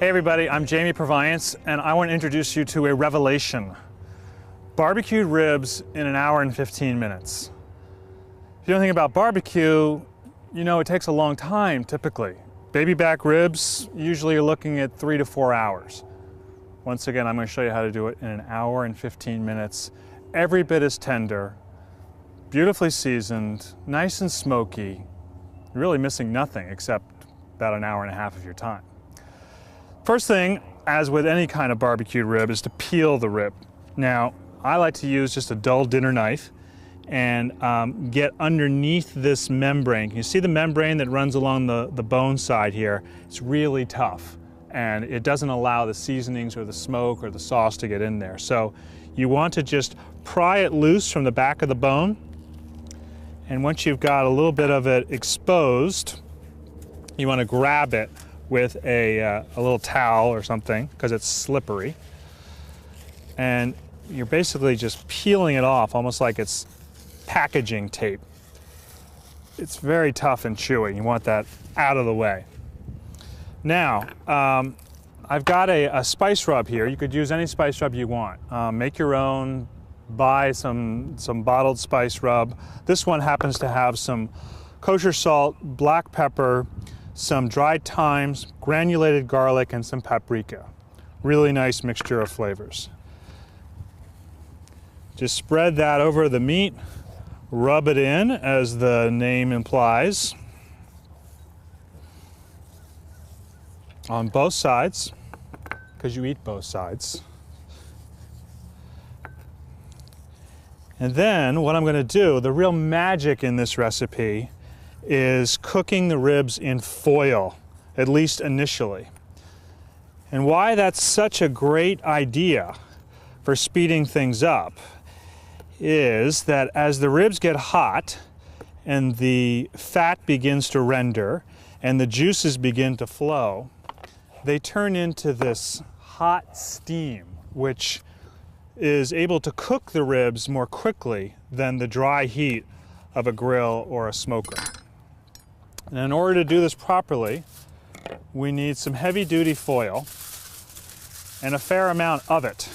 Hey everybody, I'm Jamie Purviance, and I want to introduce you to a revelation. Barbecued ribs in an hour and 15 minutes. If you know anything about barbecue, you know it takes a long time typically. Baby back ribs, usually you're looking at 3 to 4 hours. Once again, I'm going to show you how to do it in an hour and 15 minutes. Every bit is tender, beautifully seasoned, nice and smoky. You're really missing nothing except about an hour and a half of your time. First thing, as with any kind of barbecued rib, is to peel the rib. Now, I like to use just a dull dinner knife and get underneath this membrane. Can you see the membrane that runs along the bone side here? It's really tough, and it doesn't allow the seasonings or the smoke or the sauce to get in there. So you want to just pry it loose from the back of the bone, and once you've got a little bit of it exposed, you want to grab it with a little towel or something, because it's slippery. And you're basically just peeling it off, almost like it's packaging tape. It's very tough and chewy. You want that out of the way. Now, I've got a spice rub here. You could use any spice rub you want. Make your own, buy some bottled spice rub. This one happens to have some kosher salt, black pepper, some dried thymes, granulated garlic, and some paprika. Really nice mixture of flavors. Just spread that over the meat, rub it in as the name implies, on both sides, because you eat both sides. And then what I'm going to do, the real magic in this recipe, is cooking the ribs in foil, at least initially. And why that's such a great idea for speeding things up is that as the ribs get hot and the fat begins to render and the juices begin to flow, they turn into this hot steam, which is able to cook the ribs more quickly than the dry heat of a grill or a smoker. And in order to do this properly, we need some heavy-duty foil and a fair amount of it,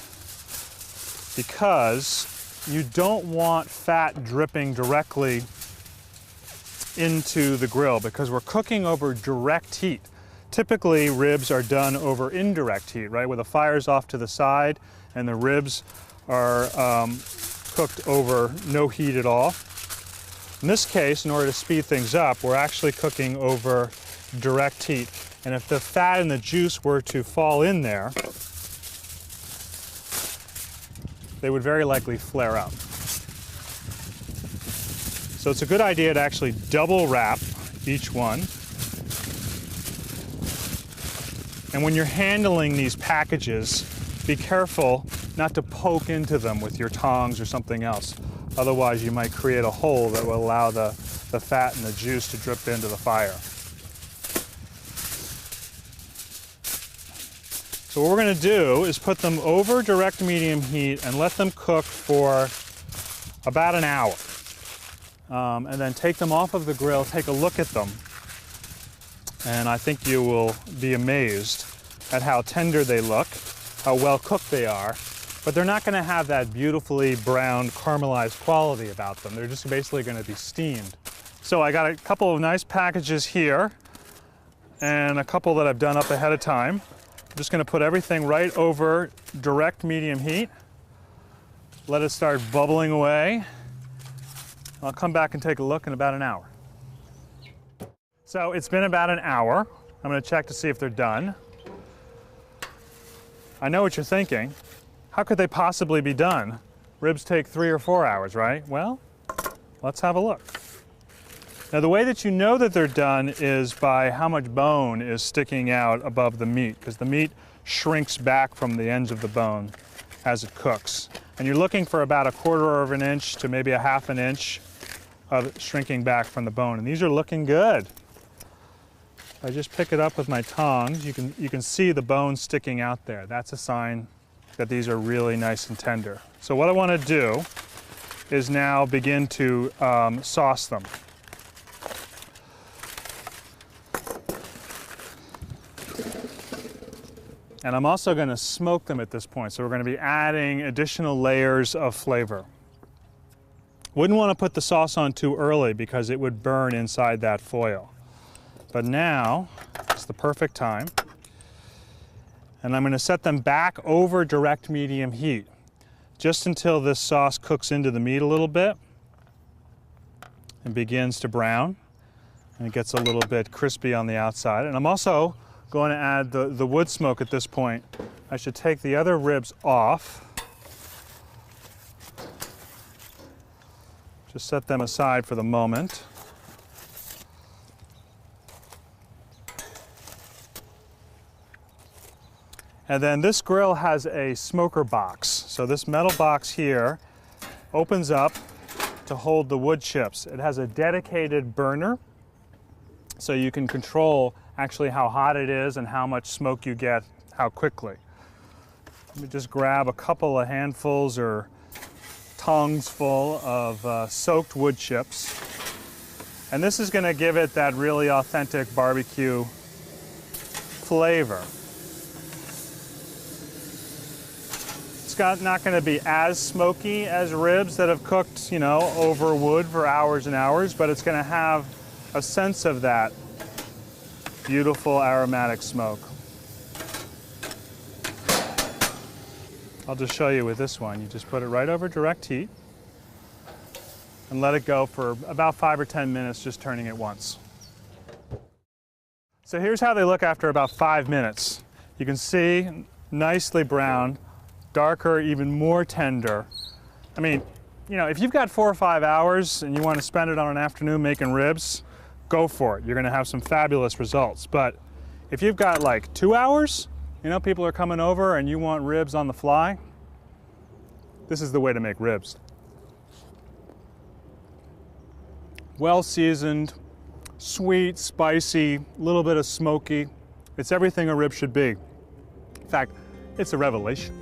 because you don't want fat dripping directly into the grill, because we're cooking over direct heat. Typically, ribs are done over indirect heat, right, where the fire's off to the side and the ribs are cooked over no heat at all. In this case, in order to speed things up, we're actually cooking over direct heat. And if the fat and the juice were to fall in there, they would very likely flare up. So it's a good idea to actually double wrap each one. And when you're handling these packages, be careful not to poke into them with your tongs or something else. Otherwise, you might create a hole that will allow the fat and the juice to drip into the fire. So what we're going to do is put them over direct medium heat and let them cook for about an hour. And then take them off of the grill, take a look at them, and I think you will be amazed at how tender they look, how well cooked they are. But they're not going to have that beautifully browned, caramelized quality about them. They're just basically going to be steamed. So I got a couple of nice packages here and a couple that I've done up ahead of time. I'm just going to put everything right over direct medium heat. Let it start bubbling away. I'll come back and take a look in about an hour. So it's been about an hour. I'm going to check to see if they're done. I know what you're thinking. How could they possibly be done? Ribs take 3 or 4 hours, right? Well, let's have a look. Now, the way that you know that they're done is by how much bone is sticking out above the meat, because the meat shrinks back from the ends of the bone as it cooks. And you're looking for about 1/4 of an inch to maybe 1/2 inch of shrinking back from the bone. And these are looking good. If I just pick it up with my tongs, you can see the bone sticking out there. That's a sign that these are really nice and tender. So what I want to do is now begin to sauce them. And I'm also going to smoke them at this point, so we're going to be adding additional layers of flavor. Wouldn't want to put the sauce on too early because it would burn inside that foil. But now it's the perfect time. And I'm going to set them back over direct medium heat, just until this sauce cooks into the meat a little bit and begins to brown, and it gets a little bit crispy on the outside. And I'm also going to add the wood smoke at this point. I should take the other ribs off. Just set them aside for the moment. And then this grill has a smoker box. So this metal box here opens up to hold the wood chips. It has a dedicated burner, so you can control actually how hot it is and how much smoke you get, how quickly. Let me just grab a couple of handfuls or tongs full of soaked wood chips. And this is going to give it that really authentic barbecue flavor. It's not going to be as smoky as ribs that have cooked, you know, over wood for hours and hours, but it's going to have a sense of that beautiful aromatic smoke. I'll just show you with this one. You just put it right over direct heat and let it go for about 5 or 10 minutes, just turning it once. So here's how they look after about 5 minutes. You can see nicely browned, darker, even more tender. I mean, you know, if you've got 4 or 5 hours and you want to spend it on an afternoon making ribs, go for it. You're going to have some fabulous results. But if you've got like 2 hours, you know, people are coming over and you want ribs on the fly, this is the way to make ribs. Well seasoned, sweet, spicy, a little bit of smoky. It's everything a rib should be. In fact, it's a revelation.